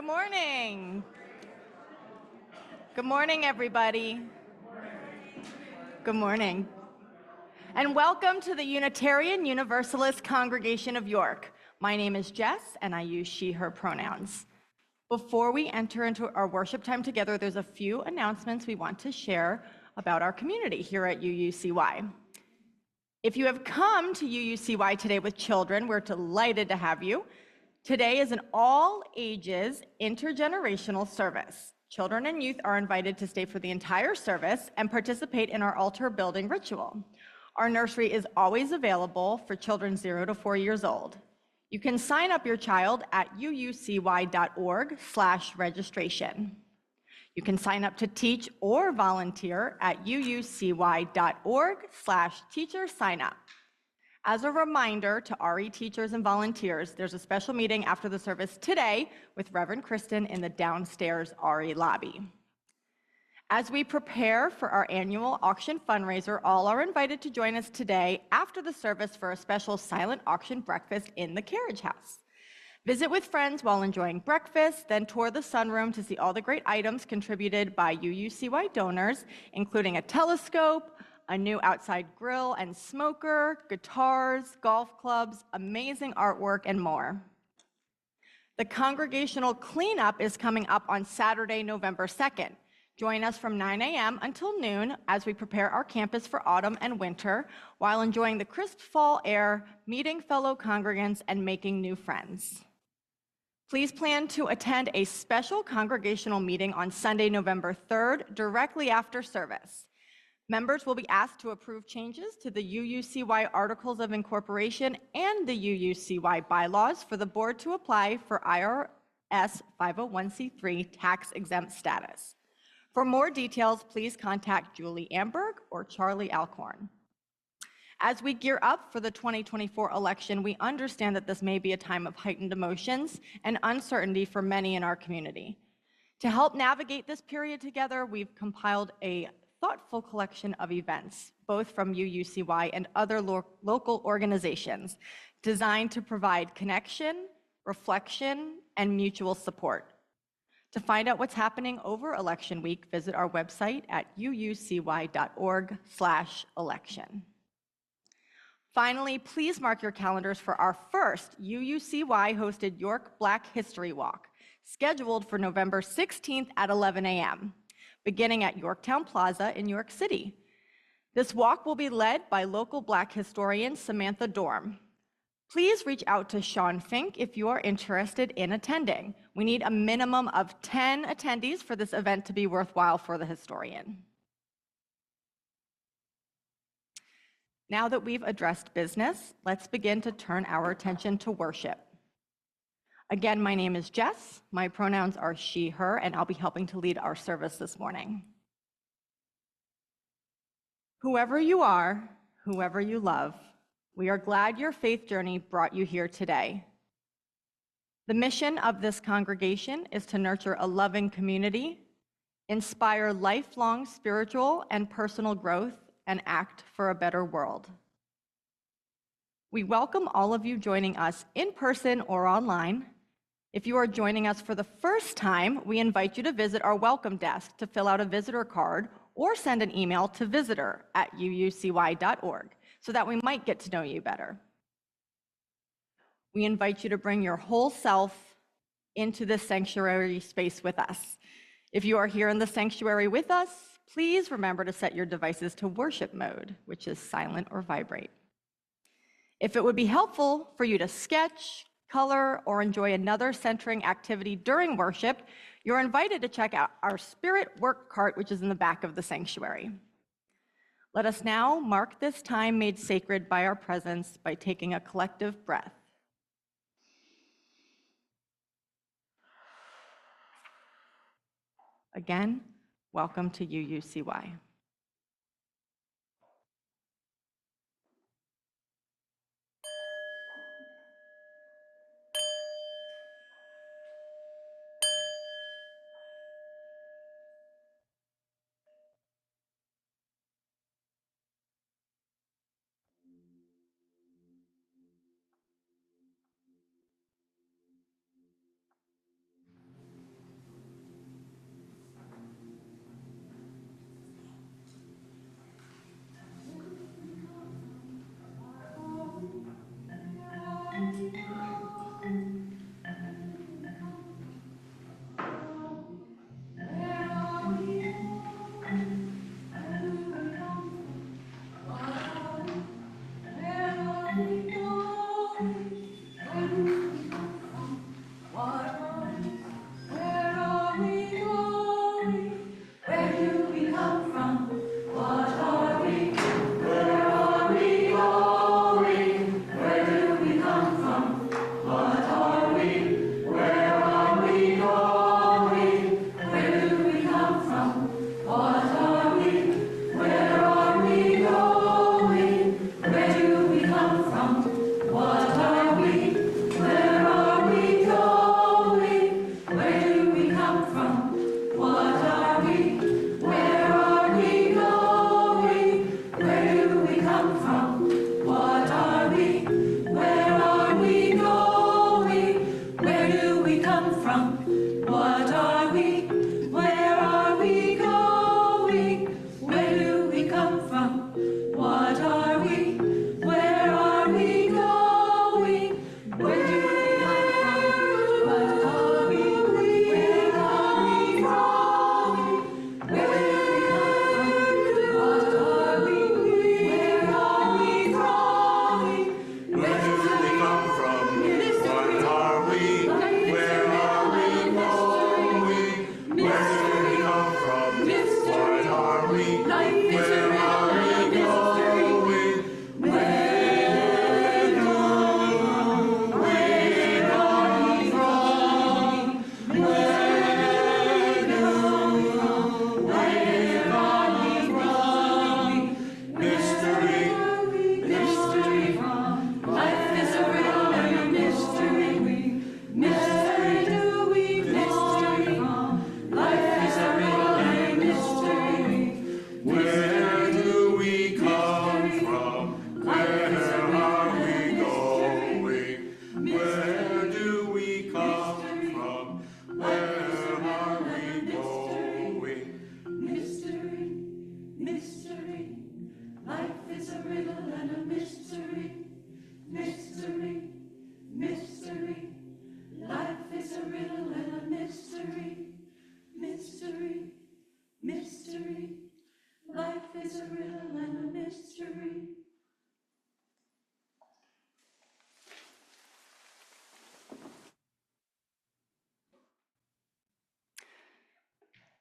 Good morning. Good morning, everybody. Good morning. And welcome to the Unitarian Universalist Congregation of York. My name is Jess, and I use she, her pronouns. Before we enter into our worship time together, there's a few announcements we want to share about our community here at UUCY. If you have come to UUCY today with children, we're delighted to have you. Today is an all-ages intergenerational service. Children and youth are invited to stay for the entire service and participate in our altar building ritual. Our nursery is always available for children 0 to 4 years old. You can sign up your child at uucy.org/registration. You can sign up to teach or volunteer at uucy.org/teacher-signup. As a reminder to RE teachers and volunteers, there's a special meeting after the service today with Reverend Christin in the downstairs RE lobby. As we prepare for our annual auction fundraiser, all are invited to join us today after the service for a special silent auction breakfast in the carriage house. Visit with friends while enjoying breakfast, then tour the sunroom to see all the great items contributed by UUCY donors, including a telescope, a new outside grill and smoker, guitars, golf clubs, amazing artwork, and more. The congregational cleanup is coming up on Saturday, November 2nd. Join us from 9 a.m. until noon as we prepare our campus for autumn and winter while enjoying the crisp fall air, meeting fellow congregants, and making new friends. Please plan to attend a special congregational meeting on Sunday, November 3rd, directly after service. Members will be asked to approve changes to the UUCY Articles of Incorporation and the UUCY bylaws for the board to apply for IRS 501c3 tax-exempt status. For more details, please contact Julie Amberg or Charlie Alcorn. As we gear up for the 2024 election, we understand that this may be a time of heightened emotions and uncertainty for many in our community. To help navigate this period together, we've compiled a thoughtful collection of events, both from UUCY and other local organizations, designed to provide connection, reflection, and mutual support. To find out what's happening over election week, visit our website at uucy.org/election. Finally, please mark your calendars for our first UUCY-hosted York Black History Walk, scheduled for November 16th at 11 a.m., beginning at Yorktown Plaza in York City. This walk will be led by local Black historian Samantha Dorm. Please reach out to Sean Fink if you are interested in attending. We need a minimum of 10 attendees for this event to be worthwhile for the historian. Now that we've addressed business, let's begin to turn our attention to worship. Again, my name is Jess. My pronouns are she, her, and I'll be helping to lead our service this morning. Whoever you are, whoever you love, we are glad your faith journey brought you here today. The mission of this congregation is to nurture a loving community, inspire lifelong spiritual and personal growth, and act for a better world. We welcome all of you joining us in person or online. If you are joining us for the first time, we invite you to visit our welcome desk to fill out a visitor card or send an email to visitor@uucy.org so that we might get to know you better. We invite you to bring your whole self into this sanctuary space with us. If you are here in the sanctuary with us, please remember to set your devices to worship mode, which is silent or vibrate. If it would be helpful for you to sketch, color, or enjoy another centering activity during worship, you're invited to check out our Spirit Work Cart, which is in the back of the sanctuary. Let us now mark this time made sacred by our presence by taking a collective breath. Again, welcome to UUCY.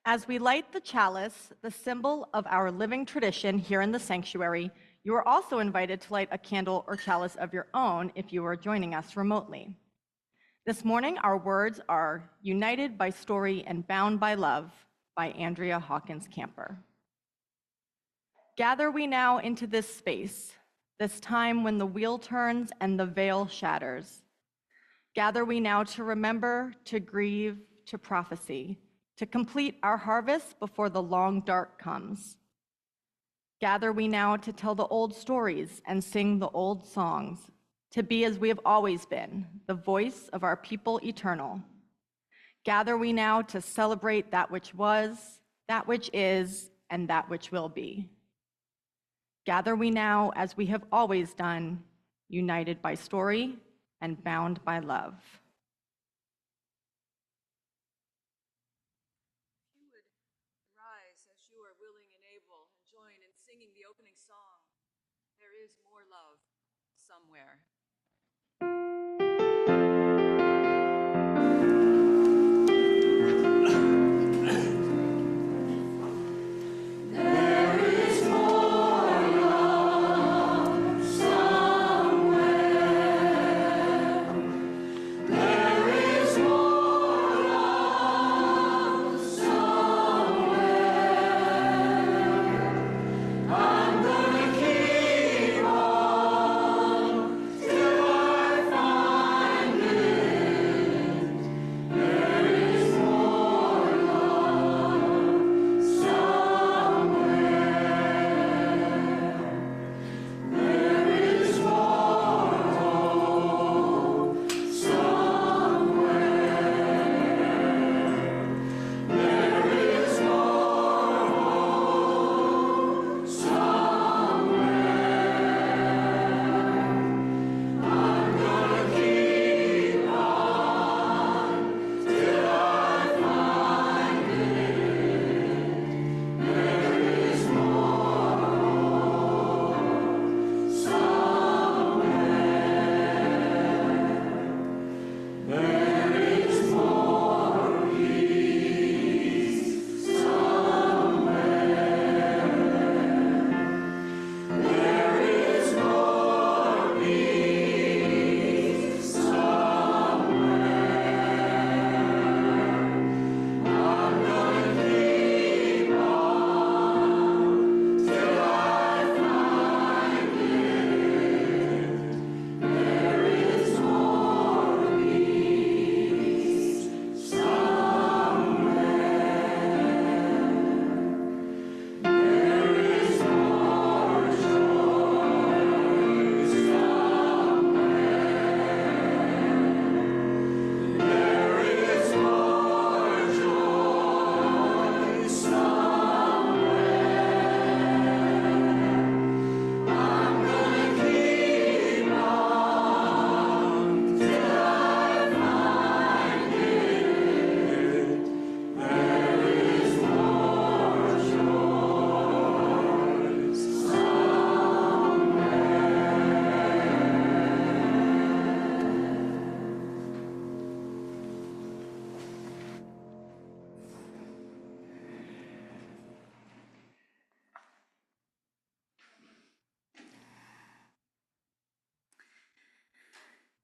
As we light the chalice, the symbol of our living tradition here in the sanctuary, you are also invited to light a candle or chalice of your own if you are joining us remotely. This morning, our words are United by Story and Bound by Love by Andrea Hawkins Camper. Gather we now into this space, this time when the wheel turns and the veil shatters. Gather we now to remember, to grieve, to prophecy, to complete our harvest before the long dark comes. Gather we now to tell the old stories and sing the old songs, to be as we have always been, the voice of our people eternal. Gather we now to celebrate that which was, that which is, and that which will be. Gather we now, as we have always done, united by story and bound by love. If you would rise as you are willing and able and join in singing the opening song, There Is More Love Somewhere.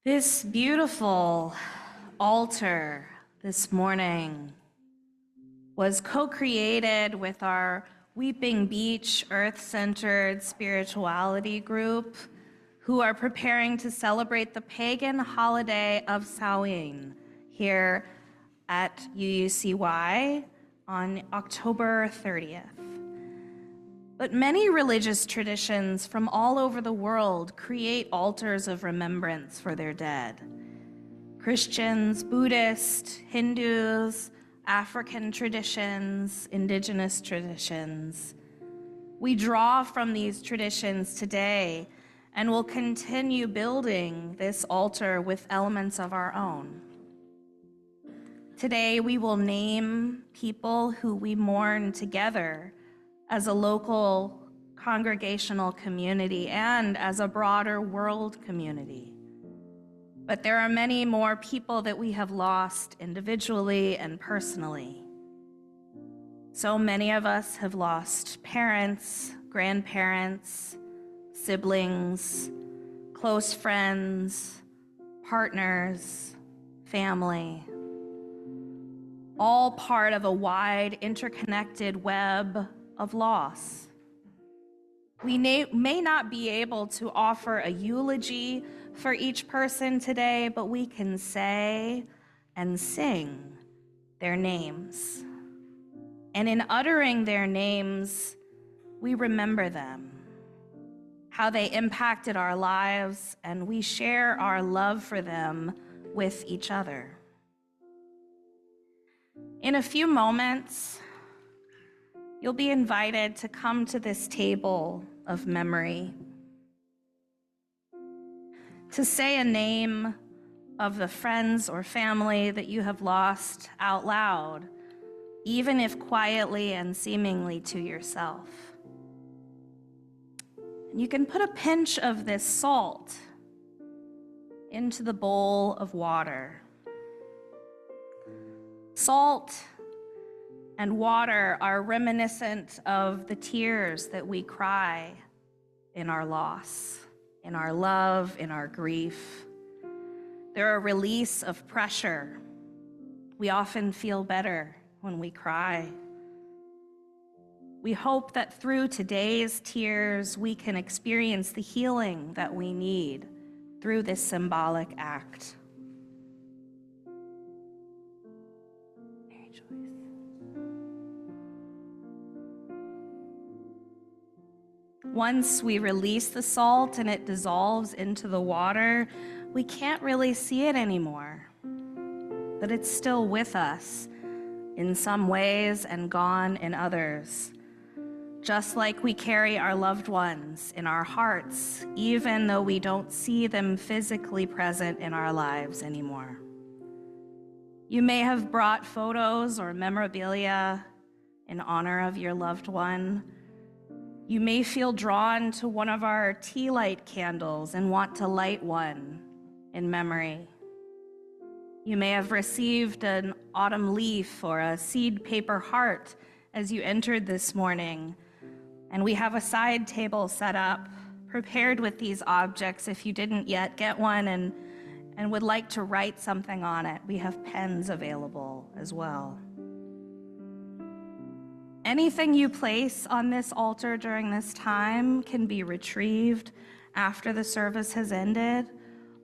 This beautiful altar this morning was co-created with our Weeping Beach Earth-Centered Spirituality group, who are preparing to celebrate the pagan holiday of Samhain here at UUCY on October 30th. But many religious traditions from all over the world create altars of remembrance for their dead. Christians, Buddhists, Hindus, African traditions, indigenous traditions. We draw from these traditions today and will continue building this altar with elements of our own. Today, we will name people who we mourn together as a local congregational community and as a broader world community. But there are many more people that we have lost individually and personally. So many of us have lost parents, grandparents, siblings, close friends, partners, family, all part of a wide, interconnected web of loss. We may not be able to offer a eulogy for each person today, but we can say and sing their names. And in uttering their names, we remember them, how they impacted our lives, and we share our love for them with each other. In a few moments, you'll be invited to come to this table of memory, to say a name of the friends or family that you have lost out loud, even if quietly and seemingly to yourself. You can put a pinch of this salt into the bowl of water. Salt and water are reminiscent of the tears that we cry in our loss, in our love, in our grief. They're a release of pressure. We often feel better when we cry. We hope that through today's tears, we can experience the healing that we need through this symbolic act. Mary Joyce. Once we release the salt and it dissolves into the water, we can't really see it anymore, but it's still with us in some ways and gone in others. Just like we carry our loved ones in our hearts, even though we don't see them physically present in our lives anymore. You may have brought photos or memorabilia in honor of your loved one. You may feel drawn to one of our tea light candles and want to light one in memory. You may have received an autumn leaf or a seed paper heart as you entered this morning. And we have a side table set up, prepared with these objects if you didn't yet get one and would like to write something on it. We have pens available as well. Anything you place on this altar during this time can be retrieved after the service has ended,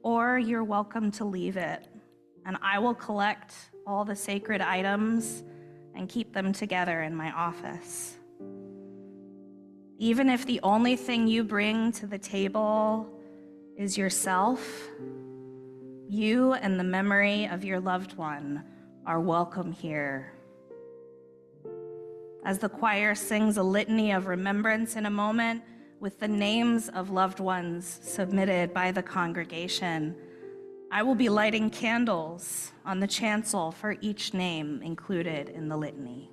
or you're welcome to leave it. And I will collect all the sacred items and keep them together in my office. Even if the only thing you bring to the table is yourself, you and the memory of your loved one are welcome here. As the choir sings a litany of remembrance in a moment with the names of loved ones submitted by the congregation, I will be lighting candles on the chancel for each name included in the litany.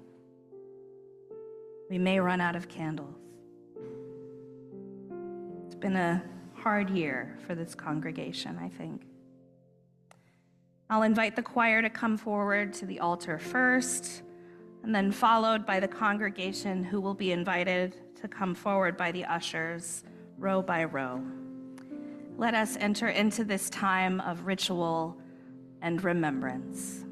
We may run out of candles. It's been a hard year for this congregation, I think. I'll invite the choir to come forward to the altar first, and then followed by the congregation, who will be invited to come forward by the ushers, row by row. Let us enter into this time of ritual and remembrance.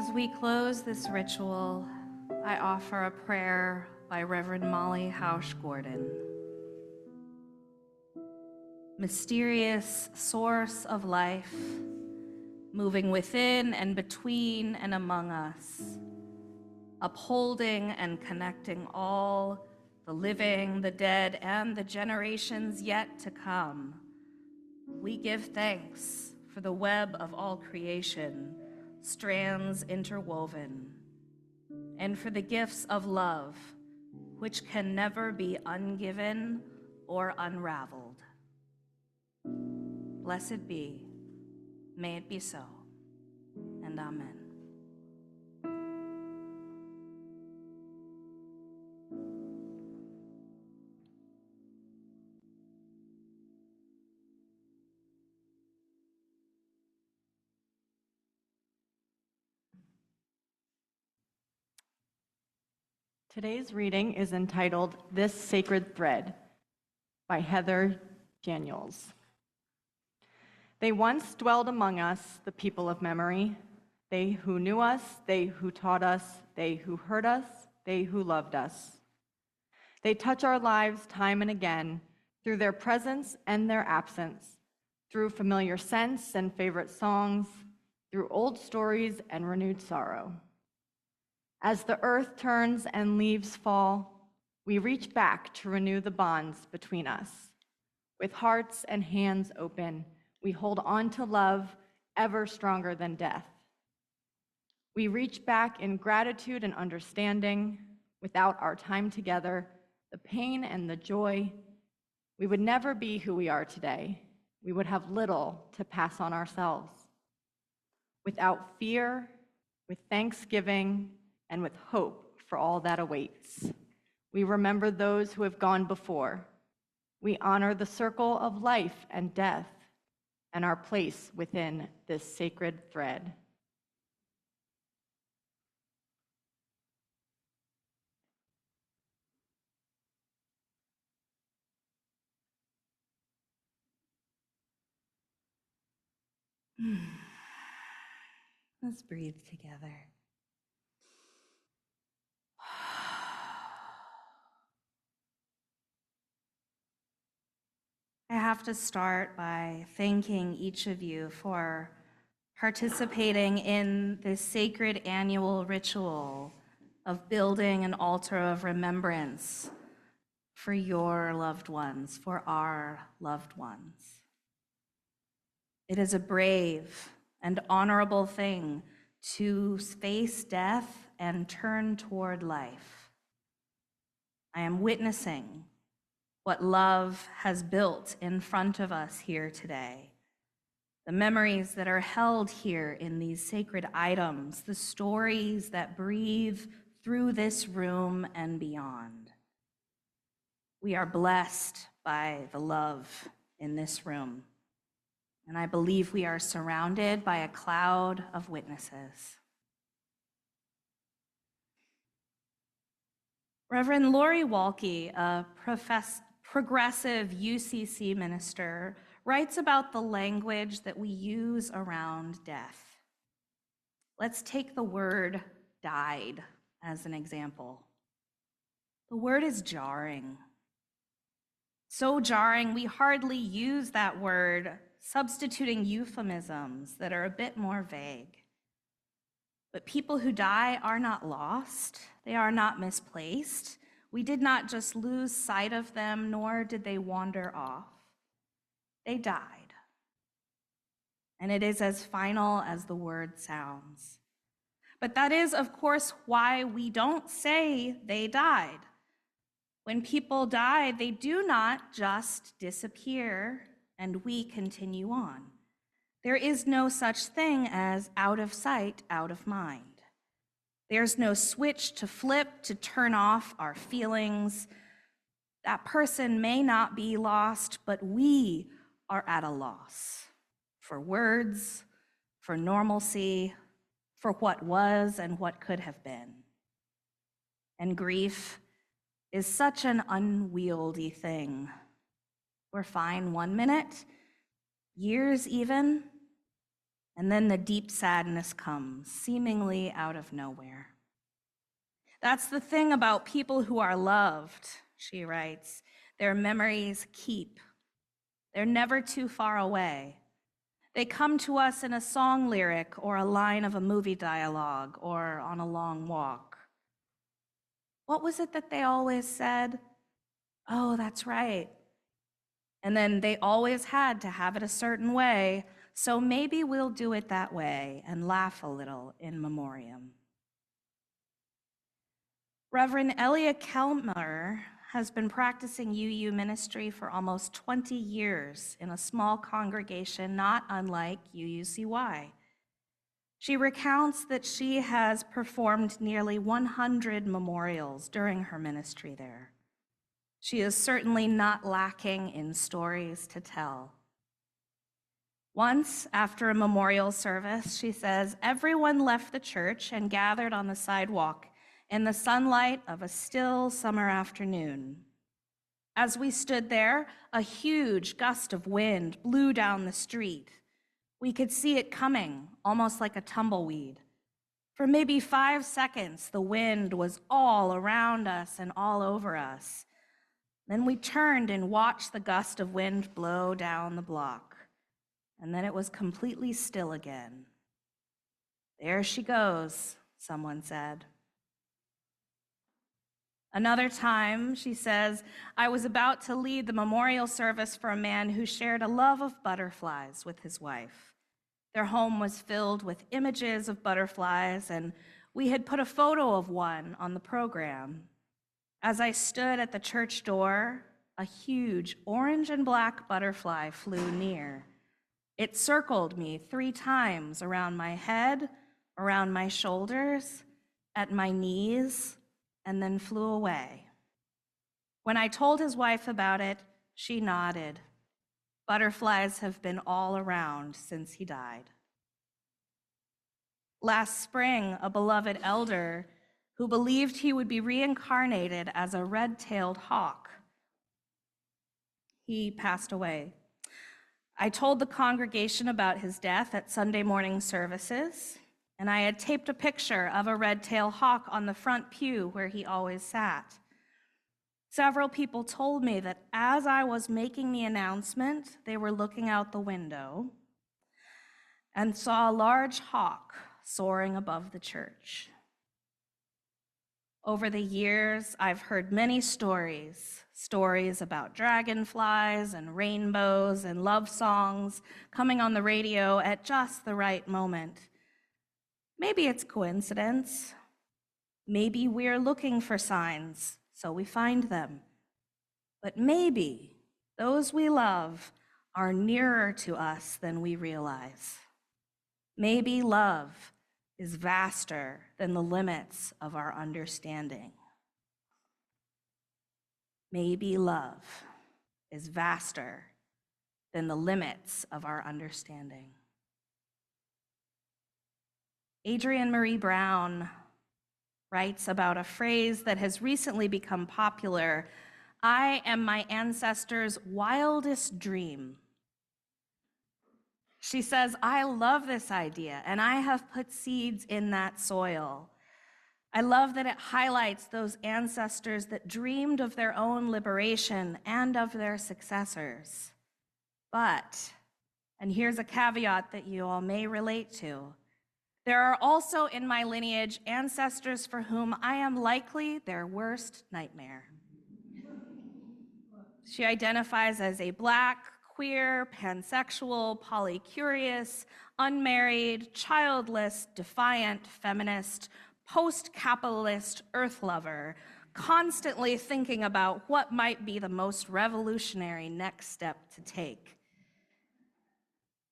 As we close this ritual, I offer a prayer by Reverend Molly Hausch Gordon. Mysterious source of life, moving within and between and among us, upholding and connecting all, the living, the dead, and the generations yet to come. We give thanks for the web of all creation, strands interwoven, and for the gifts of love, which can never be ungiven or unraveled. Blessed be, may it be so, and amen. Today's reading is entitled This Sacred Thread by Heather Daniels. They once dwelled among us, the people of memory, they who knew us, they who taught us, they who heard us, they who loved us. They touch our lives time and again through their presence and their absence, through familiar scents and favorite songs, through old stories and renewed sorrow. As the earth turns and leaves fall, we reach back to renew the bonds between us. With hearts and hands open, we hold on to love ever stronger than death. We reach back in gratitude and understanding. Without our time together, the pain and the joy, we would never be who we are today. We would have little to pass on ourselves. Without fear, with thanksgiving, and with hope for all that awaits, we remember those who have gone before. We honor the circle of life and death and our place within this sacred thread. Let's breathe together. I have to start by thanking each of you for participating in this sacred annual ritual of building an altar of remembrance for your loved ones, for our loved ones. It is a brave and honorable thing to face death and turn toward life. I am witnessing what love has built in front of us here today. The memories that are held here in these sacred items, the stories that breathe through this room and beyond. We are blessed by the love in this room, and I believe we are surrounded by a cloud of witnesses. Reverend Lori Walke, a progressive UCC minister, writes about the language that we use around death. Let's take the word died as an example. The word is jarring. So jarring, we hardly use that word, substituting euphemisms that are a bit more vague. But people who die are not lost. They are not misplaced. We did not just lose sight of them, nor did they wander off. They died. And it is as final as the word sounds. But that is, of course, why we don't say they died. When people die, they do not just disappear and we continue on. There is no such thing as out of sight, out of mind. There's no switch to flip to turn off our feelings. That person may not be lost, but we are at a loss for words, for normalcy, for what was and what could have been. And grief is such an unwieldy thing. We're fine 1 minute, years even, And then the deep sadness comes, seemingly out of nowhere. That's the thing about people who are loved, she writes. Their memories keep. They're never too far away. They come to us in a song lyric or a line of a movie dialogue or on a long walk. What was it that they always said? Oh, that's right. And then they always had to have it a certain way, so maybe we'll do it that way and laugh a little in memoriam. Reverend Elliot Kelmer has been practicing UU ministry for almost 20 years in a small congregation not unlike UUCY. She recounts that she has performed nearly 100 memorials during her ministry there. She is certainly not lacking in stories to tell. Once, after a memorial service, she says, everyone left the church and gathered on the sidewalk in the sunlight of a still summer afternoon. As we stood there, a huge gust of wind blew down the street. We could see it coming, almost like a tumbleweed. For maybe 5 seconds, the wind was all around us and all over us. Then we turned and watched the gust of wind blow down the block. And then it was completely still again. There she goes, someone said. Another time, she says, I was about to lead the memorial service for a man who shared a love of butterflies with his wife. Their home was filled with images of butterflies, and we had put a photo of one on the program. As I stood at the church door, a huge orange and black butterfly flew near. It circled me 3 times around my head, around my shoulders, at my knees, and then flew away. When I told his wife about it, she nodded. Butterflies have been all around since he died. Last spring, a beloved elder who believed he would be reincarnated as a red-tailed hawk, he passed away. I told the congregation about his death at Sunday morning services, and I had taped a picture of a red-tailed hawk on the front pew where he always sat. Several people told me that as I was making the announcement, they were looking out the window and saw a large hawk soaring above the church. Over the years, I've heard many stories about dragonflies and rainbows and love songs coming on the radio at just the right moment. Maybe it's coincidence. Maybe we're looking for signs, so we find them. But maybe those we love are nearer to us than we realize. Maybe love is vaster than the limits of our understanding. Maybe love is vaster than the limits of our understanding. Adrienne Marie Brown writes about a phrase that has recently become popular: I am my ancestors' wildest dream. She says, I love this idea, and I have put seeds in that soil. I love that it highlights those ancestors that dreamed of their own liberation and of their successors. But, and here's a caveat that you all may relate to, there are also in my lineage ancestors for whom I am likely their worst nightmare. She identifies as a Black, queer, pansexual, polycurious, unmarried, childless, defiant, feminist, post-capitalist earth lover, constantly thinking about what might be the most revolutionary next step to take.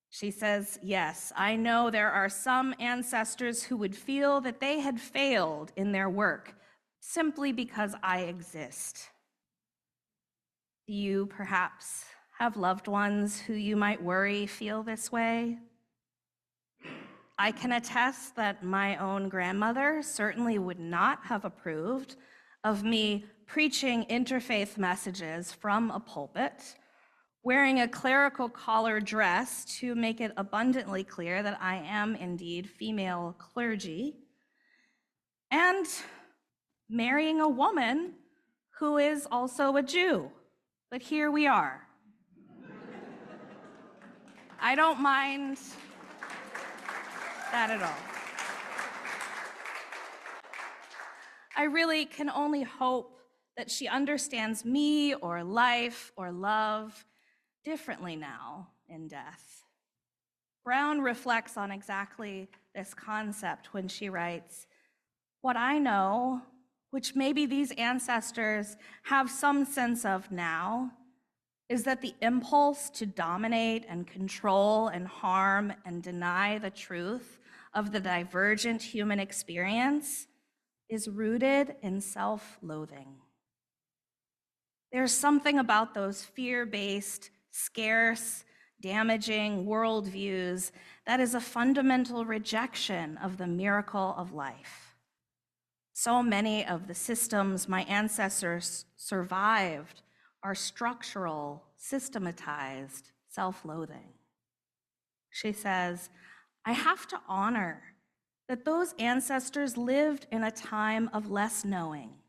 She says, yes, I know there are some ancestors who would feel that they had failed in their work simply because I exist. Do you perhaps have loved ones who you might worry feel this way? I can attest that my own grandmother certainly would not have approved of me preaching interfaith messages from a pulpit wearing a clerical collar dress to make it abundantly clear that I am indeed female clergy, and marrying a woman who is also a Jew. But here we are. I don't mind that at all. I really can only hope that she understands me or life or love differently now in death. Brown reflects on exactly this concept when she writes, "What I know, which maybe these ancestors have some sense of now, is that the impulse to dominate and control and harm and deny the truth of the divergent human experience is rooted in self-loathing. There's something about those fear-based, scarce, damaging worldviews that is a fundamental rejection of the miracle of life. So many of the systems my ancestors survived are structural, systematized self-loathing." She says, "I have to honor that those ancestors lived in a time of less knowing,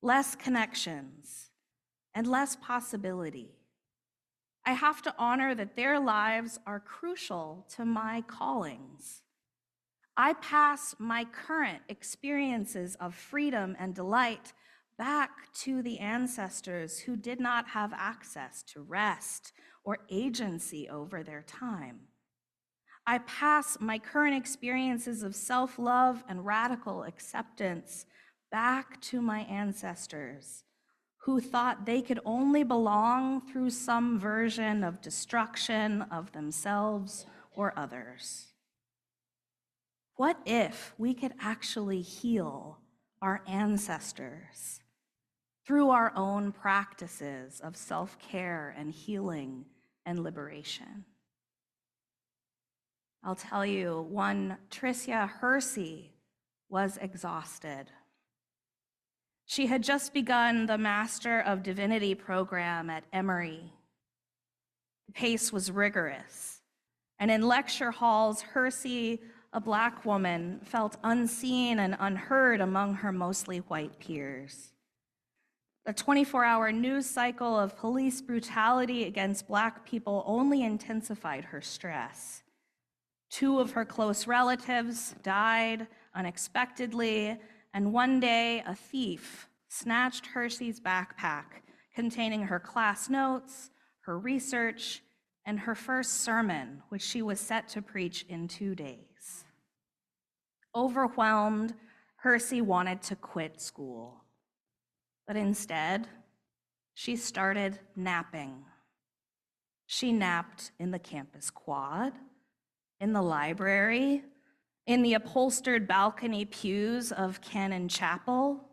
less connections, and less possibility. I have to honor that their lives are crucial to my callings. I pass my current experiences of freedom and delight back to the ancestors who did not have access to rest or agency over their time. I pass my current experiences of self-love and radical acceptance back to my ancestors who thought they could only belong through some version of destruction of themselves or others. What if we could actually heal our ancestors through our own practices of self-care and healing and liberation?" I'll tell you, one Tricia Hersey was exhausted. She had just begun the Master of Divinity program at Emory. The pace was rigorous, and in lecture halls, Hersey, a Black woman, felt unseen and unheard among her mostly white peers. The 24-hour news cycle of police brutality against Black people only intensified her stress. 2 of her close relatives died unexpectedly, and one day a thief snatched Hersey's backpack containing her class notes, her research, and her first sermon, which she was set to preach in 2 days. Overwhelmed, Hersey wanted to quit school, but instead, she started napping. She napped in the campus quad, in the library, in the upholstered balcony pews of Cannon Chapel.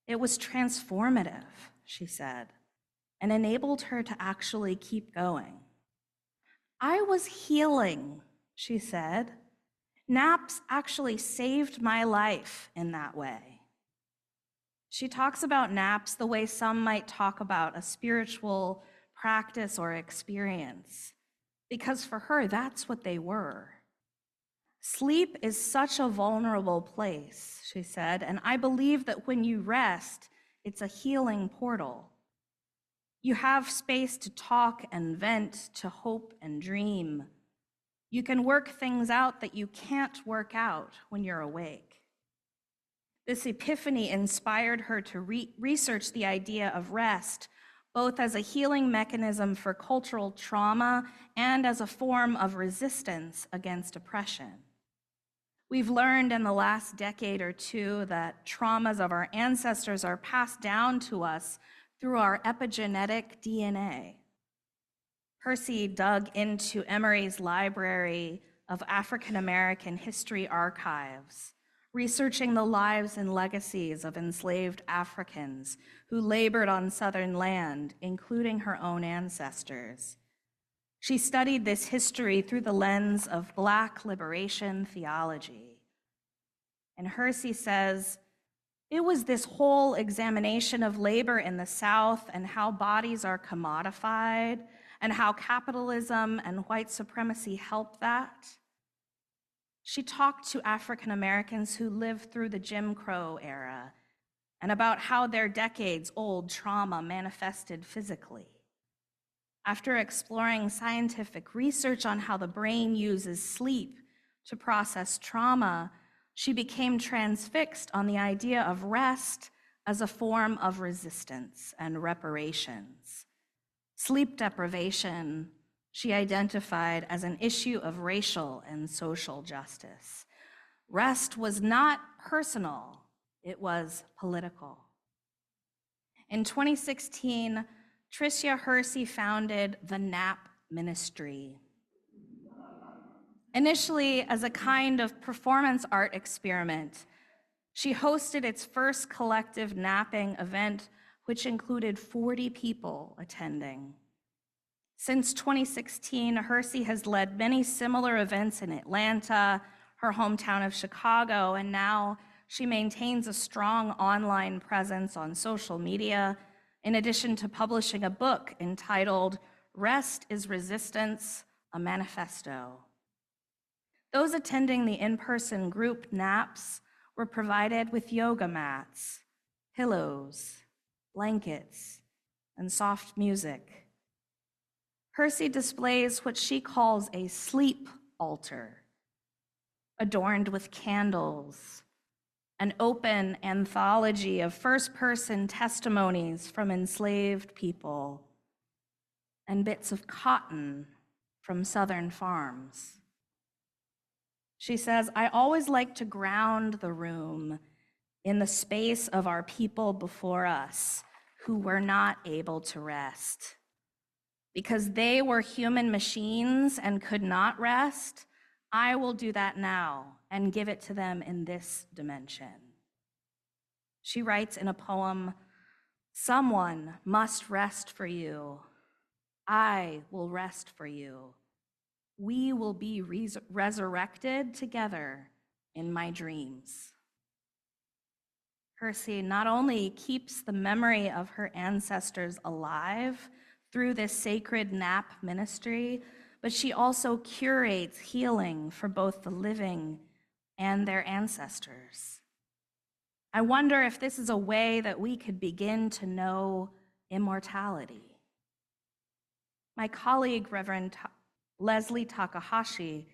It was transformative, she said, and enabled her to actually keep going. "I was healing," she said. "Naps actually saved my life in that way." She talks about naps the way some might talk about a spiritual practice or experience, because for her, that's what they were. "Sleep is such a vulnerable place," she said, "and I believe that when you rest, it's a healing portal. You have space to talk and vent, to hope and dream. You can work things out that you can't work out when you're awake." This epiphany inspired her to research the idea of rest, both as a healing mechanism for cultural trauma and as a form of resistance against oppression. We've learned in the last decade or 2 that traumas of our ancestors are passed down to us through our epigenetic DNA. Hersey dug into Emory's library of African American history archives, researching the lives and legacies of enslaved Africans who labored on Southern land, including her own ancestors. She studied this history through the lens of Black liberation theology. And Hersey says, It was this whole examination of labor in the South and how bodies are commodified and how capitalism and white supremacy help that. She talked to African Americans who lived through the Jim Crow era and about how their decades-old trauma manifested physically. After exploring scientific research on how the brain uses sleep to process trauma, she became transfixed on the idea of rest as a form of resistance and reparations. Sleep deprivation, she identified as an issue of racial and social justice. Rest was not personal, it was political. In 2016, Tricia Hersey founded the NAP Ministry. Initially, as a kind of performance art experiment, she hosted its first collective napping event, which included 40 people attending. Since 2016, Hersey has led many similar events in Atlanta, her hometown of Chicago, and now she maintains a strong online presence on social media, in addition to publishing a book entitled Rest is Resistance, a Manifesto. Those attending the in-person group naps were provided with yoga mats, pillows, blankets, and soft music. Hersey displays what she calls a sleep altar, adorned with candles, an open anthology of first-person testimonies from enslaved people, and bits of cotton from Southern farms. She says, I always like to ground the room in the space of our people before us who were not able to rest. Because they were human machines and could not rest, I will do that now and give it to them in this dimension. She writes in a poem, someone must rest for you. I will rest for you. We will be resurrected together in my dreams. Hersey not only keeps the memory of her ancestors alive through this sacred nap ministry, but she also curates healing for both the living and their ancestors. I wonder if this is a way that we could begin to know immortality. My colleague, Reverend Leslie Takahashi,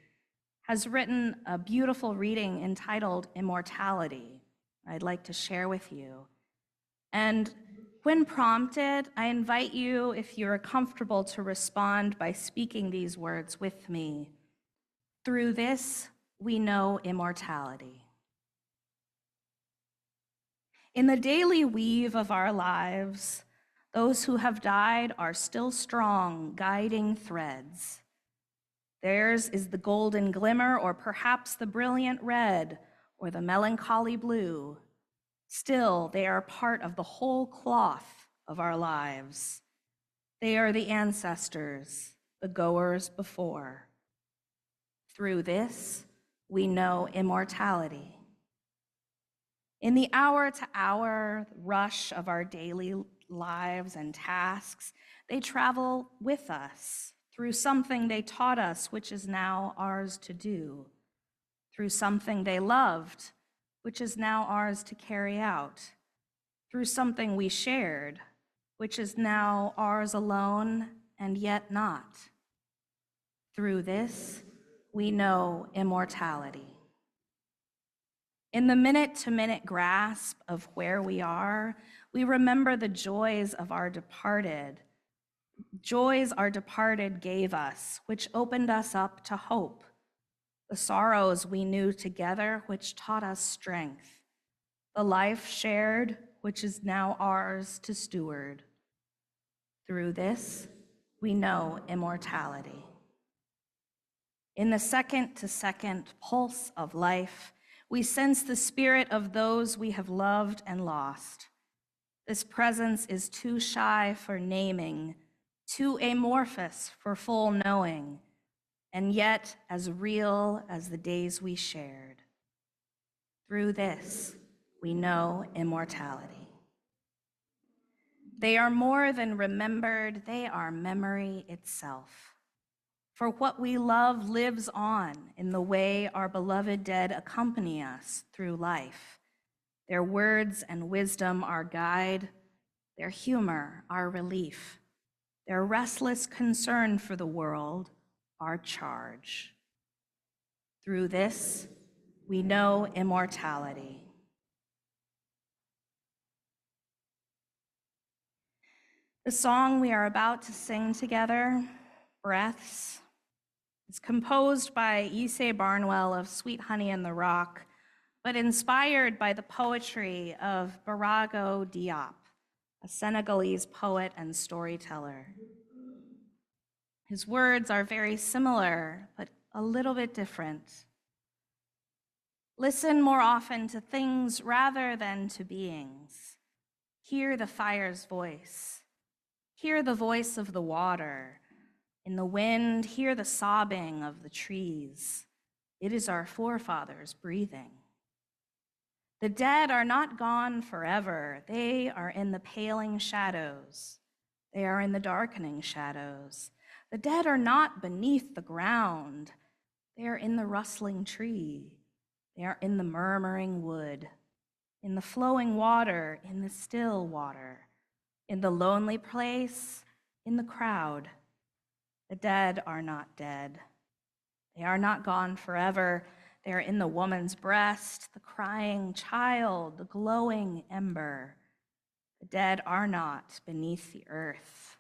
has written a beautiful reading entitled Immortality I'd like to share with you. And when prompted, I invite you, if you're comfortable, to respond by speaking these words with me. Through this, we know immortality. In the daily weave of our lives, those who have died are still strong, guiding threads. Theirs is the golden glimmer, or perhaps the brilliant red, or the melancholy blue. Still, they are part of the whole cloth of our lives. They are the ancestors, the goers before. Through this, we know immortality. In the hour-to-hour rush of our daily lives and tasks, they travel with us through something they taught us, which is now ours to do, through something they loved, which is now ours to carry out, through something we shared, which is now ours alone and yet not. Through this, we know immortality. In the minute-to-minute grasp of where we are, we remember the joys of our departed, joys our departed gave us, which opened us up to hope, the sorrows we knew together, which taught us strength, the life shared, which is now ours to steward. Through this, we know immortality. In the second-to-second pulse of life, we sense the spirit of those we have loved and lost. This presence is too shy for naming, too amorphous for full knowing, and yet as real as the days we shared. Through this, we know immortality. They are more than remembered, they are memory itself. For what we love lives on in the way our beloved dead accompany us through life. Their words and wisdom our guide, their humor our relief, their restless concern for the world our charge. Through this, we know immortality. The song we are about to sing together, Breaths, is composed by Ysaye Barnwell of Sweet Honey in the Rock, but inspired by the poetry of Barago Diop, a Senegalese poet and storyteller. His words are very similar, but a little bit different. Listen more often to things rather than to beings. Hear the fire's voice. Hear the voice of the water. In the wind, hear the sobbing of the trees. It is our forefathers breathing. The dead are not gone forever. They are in the paling shadows. They are in the darkening shadows. The dead are not beneath the ground. They are in the rustling tree. They are in the murmuring wood, in the flowing water, in the still water, in the lonely place, in the crowd. The dead are not dead. They are not gone forever. They are in the woman's breast, the crying child, the glowing ember. The dead are not beneath the earth.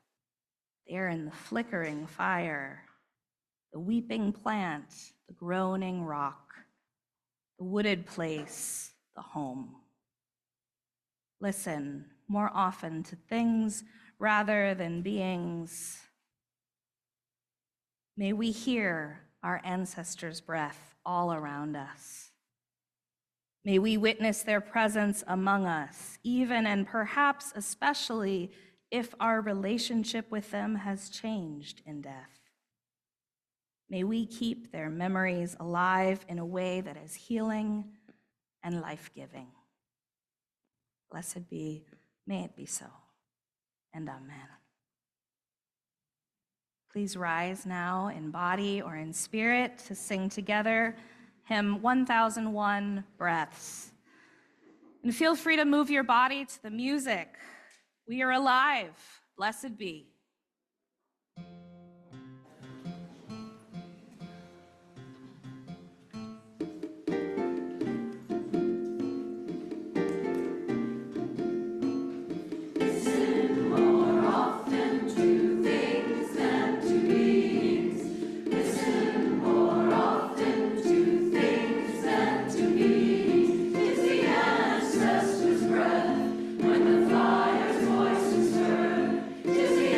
They are in the flickering fire, the weeping plant, the groaning rock, the wooded place, the home. Listen more often to things rather than beings. May we hear our ancestors' breath all around us. May we witness their presence among us, even and perhaps especially if our relationship with them has changed in death. May we keep their memories alive in a way that is healing and life-giving. Blessed be, may it be so, and amen. Please rise now in body or in spirit to sing together hymn 1001, Breaths. And feel free to move your body to the music. We are alive, blessed be. When the fire's voice is heard, 'tis the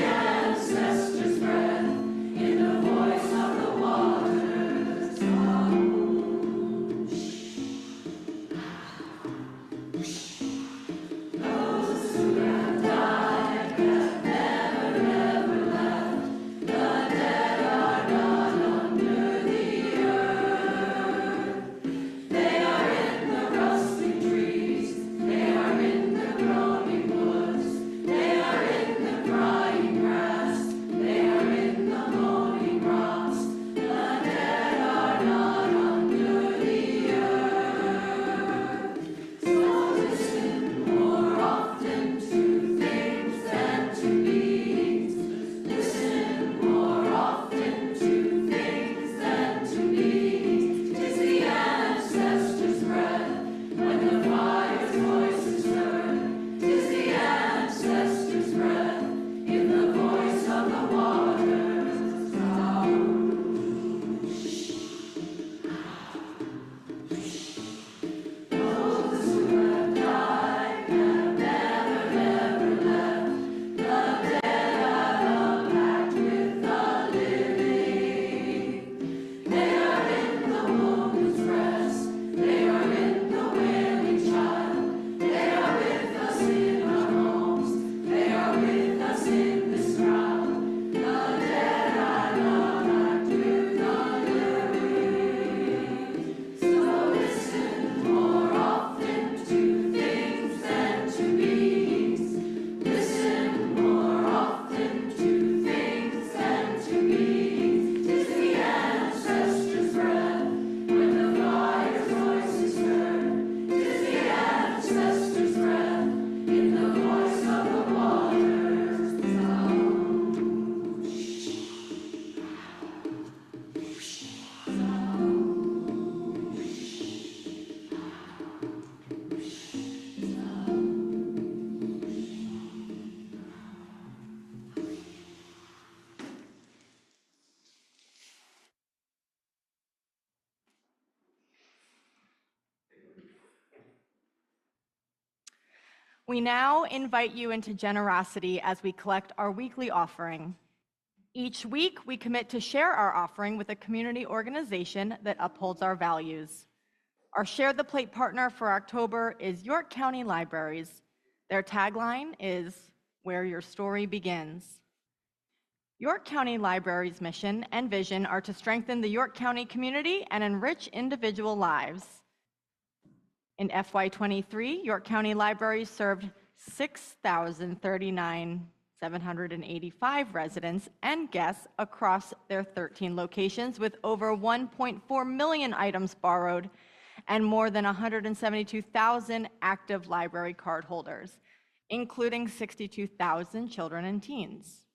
We now invite you into generosity as we collect our weekly offering. Each week, we commit to share our offering with a community organization that upholds our values. Our Share the Plate partner for October is York County Libraries. Their tagline is, "Where your story begins." York County Libraries' mission and vision are to strengthen the York County community and enrich individual lives. In FY23, York County Libraries served 6,039,785 residents and guests across their 13 locations, with over 1.4 million items borrowed and more than 172,000 active library card holders, including 62,000 children and teens.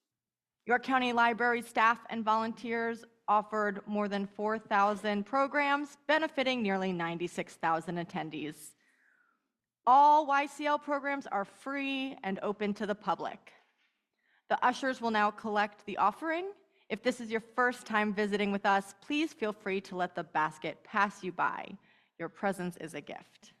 York County Library staff and volunteers offered more than 4,000 programs, benefiting nearly 96,000 attendees. All YCL programs are free and open to the public. The ushers will now collect the offering. If this is your first time visiting with us, please feel free to let the basket pass you by. Your presence is a gift.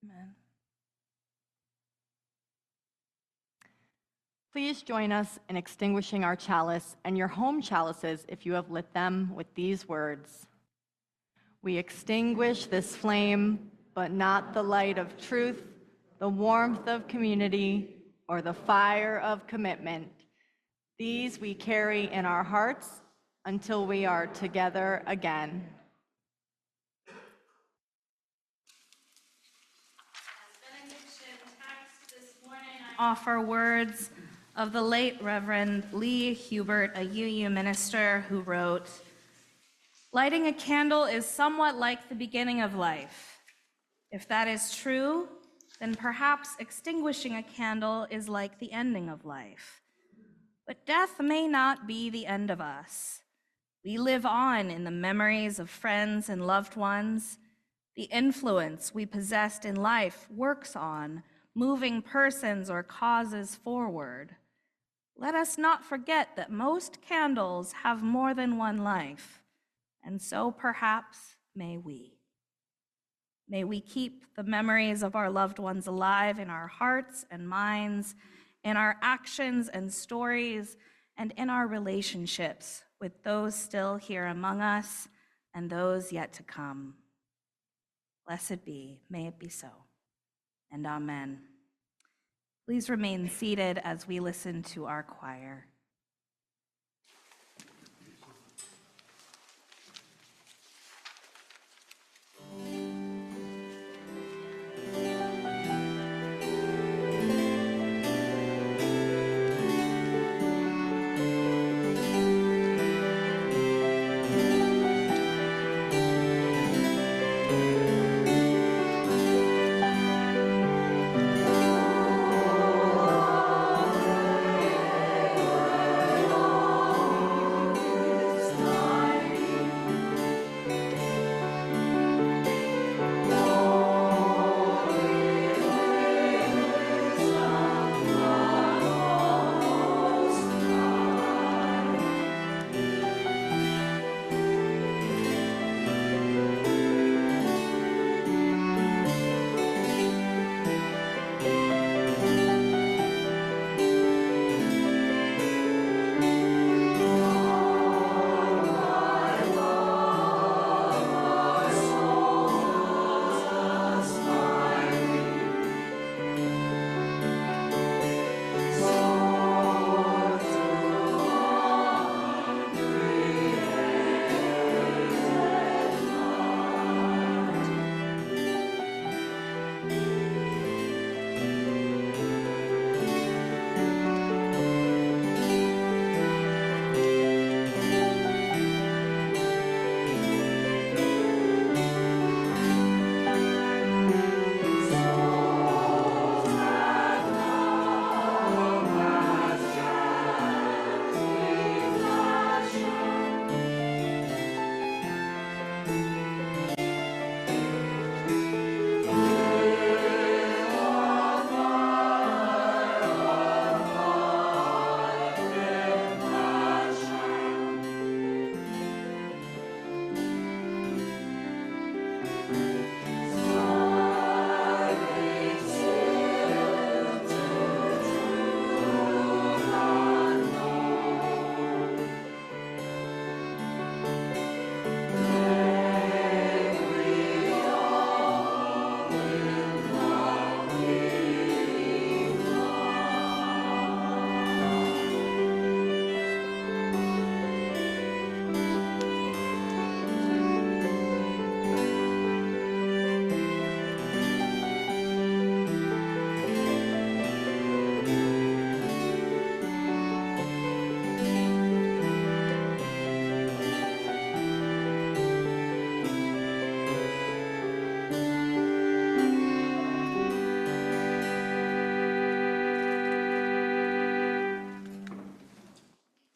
Amen. Please join us in extinguishing our chalice and your home chalices if you have lit them with these words. We extinguish this flame but not the light of truth, the warmth of community, or the fire of commitment. These we carry in our hearts until we are together again. Offer words of the late Reverend Lee Hubert, a UU minister, who wrote, "Lighting a candle is somewhat like the beginning of life. If that is true, then perhaps extinguishing a candle is like the ending of life. But death may not be the end of us. We live on in the memories of friends and loved ones. The influence we possessed in life works on moving persons or causes forward. Let us not forget that most candles have more than one life, and so perhaps may we. May we keep the memories of our loved ones alive in our hearts and minds, in our actions and stories, and in our relationships with those still here among us and those yet to come. Blessed be, may it be so, and amen." Please remain seated as we listen to our choir.